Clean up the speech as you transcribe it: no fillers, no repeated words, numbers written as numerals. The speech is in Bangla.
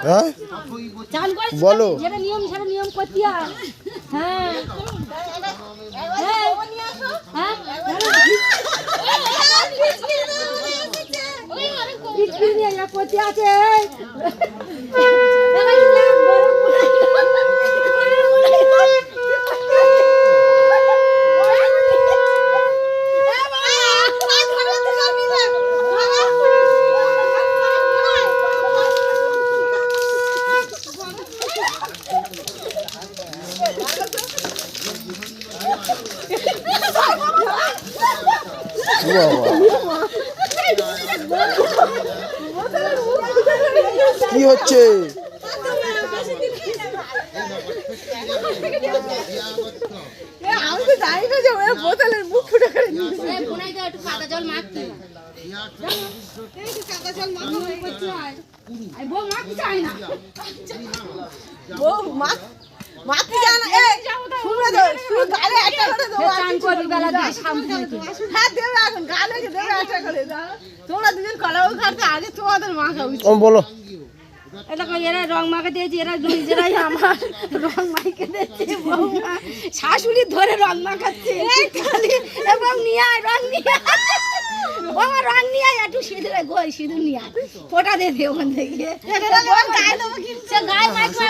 হ্যাঁ বলো। যেটা নিয়ম সেটা নিয়ম করতে হয়। হ্যাঁ করতে আছে। কি হচ্ছে? আমি তো জানি না যে ওই বোতলের মুখ ফুটে করে একটু কাদা জল মাখতে কাদা জল মাখতে হয়। বউ মাখতে চায় না, বউ মাখতে জানে না। এই শুনে দাও, শুনে গালে একটা করে দাও। চান করবি বেলা দিয়ে সামনে তো। হ্যাঁ দেবে, এখন গালে দেবে একটা করে দাও। তোমরা দুজন কলাও খাতে আগে তোমাদের মাখা উচিত। বলো। এটা এরা রং মাখা দিয়েছে, এরা নিজেরাই আমার রং মাখে দিয়েছে। বৌমা শাশুড়ি ধরে রং মাখাচ্ছে এবং নিয়ে আয় রং নিয়ে আমার রং নিয়ে আয়, একটু সিঁদুরে গোল সিঁদুর নিয়ে আয়, ফোটা দিয়ে দে ওখান থেকে গায়ে মাখবে।